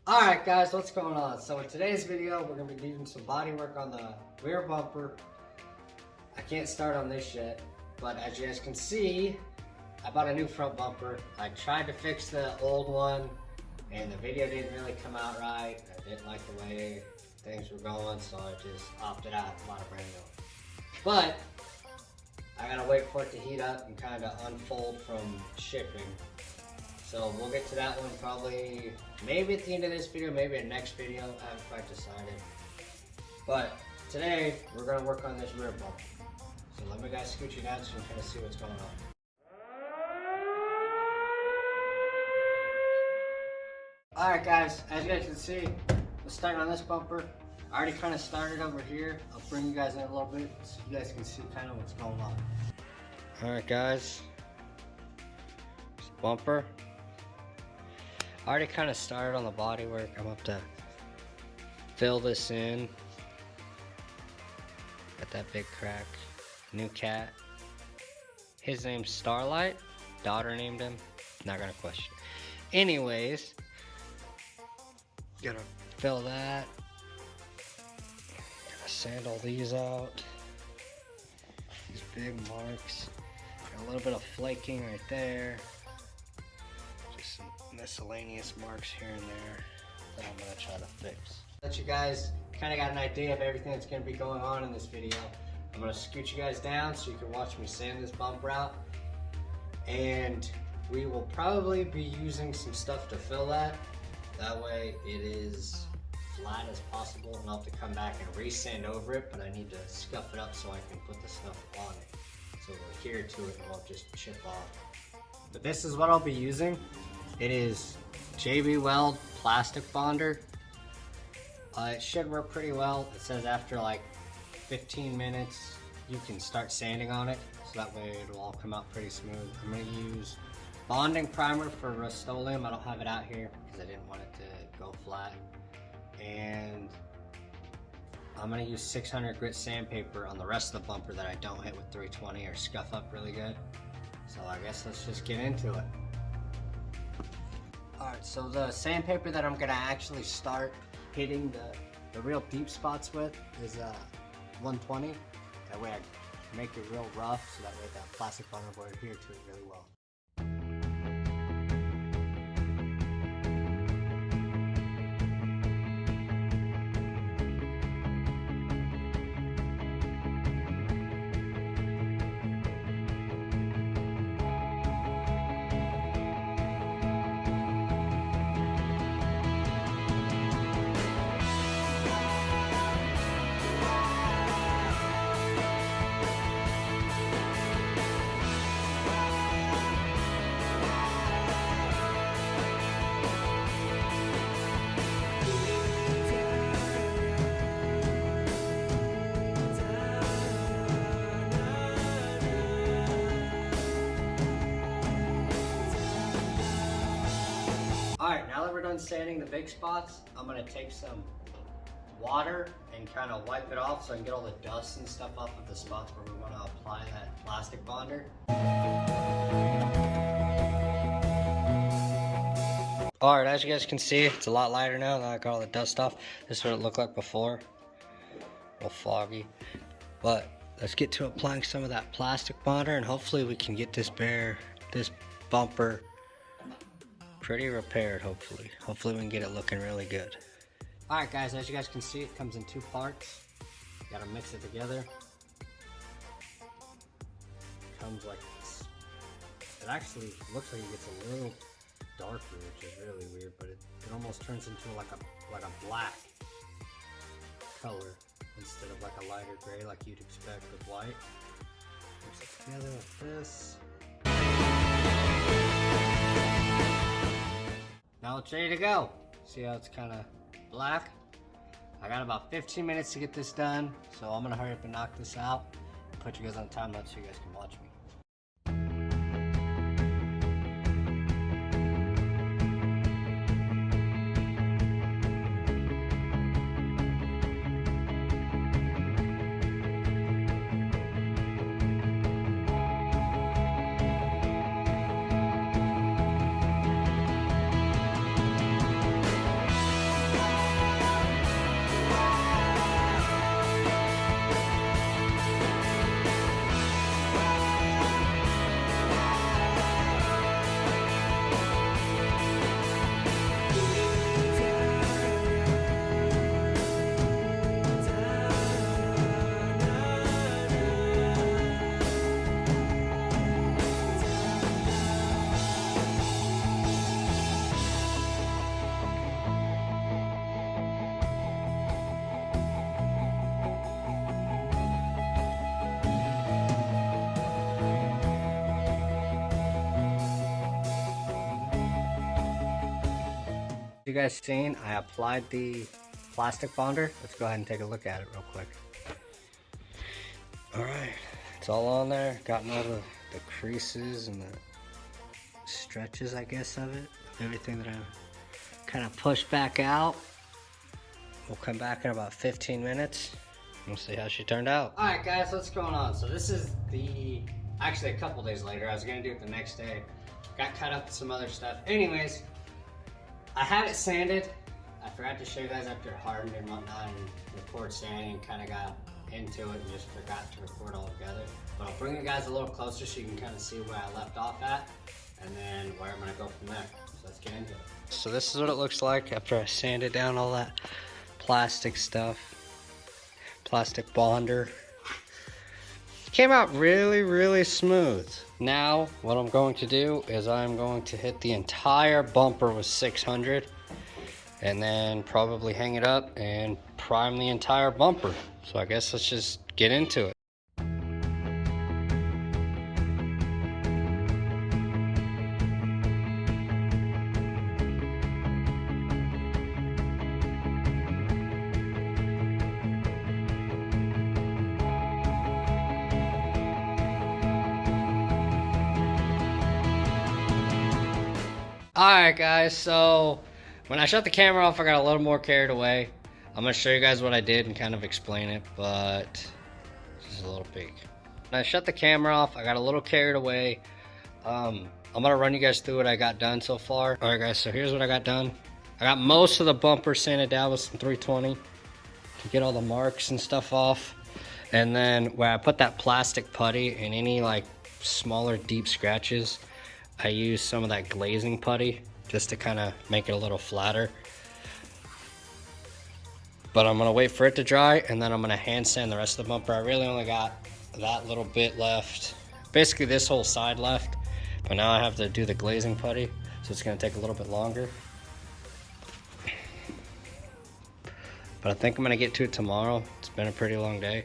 Alright guys, what's going on? So in today's video, we're going to be doing some body work on the rear bumper. I can't start on this yet, but as you guys can see, I bought a new front bumper. I tried to fix the old one, and the video didn't really come out right. I didn't like the way things were going, so I just opted out and bought a brand new. But, I gotta wait for it to heat up and kind of unfold from shipping. So we'll get to that one probably, maybe at the end of this video, maybe in next video. I haven't quite decided. But today, we're gonna work on this rear bumper. So let me guys scoot you down so you can kind of see what's going on. Alright guys, as you guys can see, let's start on this bumper. I already kind of started over here. I'll bring you guys in a little bit so you guys can see kind of what's going on. Alright guys, this bumper. I already kind of started on the body work. I'm up to fill this in. Got that big crack. New cat. His name's Starlight. Daughter named him. Not gonna question. Anyways, gonna fill that. Gonna sand all these out. These big marks. Got a little bit of flaking right there. Just some miscellaneous marks here and there that I'm gonna try to fix. Let you guys kind of got an idea of everything that's gonna be going on in this video. I'm gonna scoot you guys down so you can watch me sand this bumper out. And we will probably be using some stuff to fill that. That way it is flat as possible, and I'll have to come back and re-sand over it, but I need to scuff it up so I can put the stuff on it. So we'll adhere to it and won't just chip off. But this is what I'll be using. It is JB Weld plastic bonder. It should work pretty well. It says after like 15 minutes you can start sanding on it, so that way it'll all come out pretty smooth. I'm going to use bonding primer for Rust-Oleum. I don't have it out here because I didn't want it to go flat. And I'm going to use 600 grit sandpaper on the rest of the bumper that I don't hit with 320 or scuff up really good. So I guess let's just get into it. Alright, so the sandpaper that I'm going to actually start hitting the real deep spots with is 120. That way I make it real rough, so that way that plastic bonder will adhere to it really well. Alright, now that we're done sanding the big spots, I'm going to take some water and kind of wipe it off so I can get all the dust and stuff off of the spots where we want to apply that plastic bonder. Alright, as you guys can see, it's a lot lighter now that I got all the dust off. This is what it looked like before. A little foggy. But let's get to applying some of that plastic bonder, and hopefully we can get this bumper pretty repaired, hopefully. Hopefully we can get it looking really good. Alright guys, as you guys can see, it comes in two parts. You gotta mix it together. It comes like this. It actually looks like it gets a little darker, which is really weird, but it almost turns into like a black color instead of like a lighter gray like you'd expect with white. Mix it together with this. Now it's ready to go. See how it's kind of black? I got about 15 minutes to get this done, so I'm gonna hurry up and knock this out. Put you guys on time lapse so you guys can watch me. You guys seen, I applied the plastic bonder. Let's go ahead and take a look at it real quick. Alright, it's all on there. Gotten all the creases and the stretches, I guess, of it. Everything that I've kind of pushed back out. We'll come back in about 15 minutes. We'll see how she turned out. Alright guys, what's going on? So this is actually a couple days later. I was gonna do it the next day. Got cut up with some other stuff. Anyways, I had it sanded. I forgot to show you guys after it hardened and whatnot and record sanding and kind of got into it and just forgot to record all together. But I'll bring you guys a little closer so you can kind of see where I left off at and then where I'm gonna go from there. So let's get into it. So this is what it looks like after I sanded down all that plastic stuff. Plastic bonder. Came out really, really smooth. Now, what I'm going to do is I'm going to hit the entire bumper with 600 and then probably hang it up and prime the entire bumper. So I guess let's just get into it. Alright guys, so when I shut the camera off, I got a little more carried away. I'm going to show you guys what I did and kind of explain it, but just a little peek. When I shut the camera off, I got a little carried away. I'm going to run you guys through what I got done so far. Alright guys, so here's what I got done. I got most of the bumper sanded down with some 320 to get all the marks and stuff off. And then where I put that plastic putty and any like smaller deep scratches, I use some of that glazing putty just to kind of make it a little flatter. But I'm gonna wait for it to dry and then I'm gonna hand sand the rest of the bumper. I really only got that little bit left. Basically this whole side left, but now I have to do the glazing putty, so it's gonna take a little bit longer. But I think I'm gonna get to it tomorrow. It's been a pretty long day.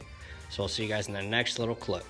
So I'll see you guys in the next little clip.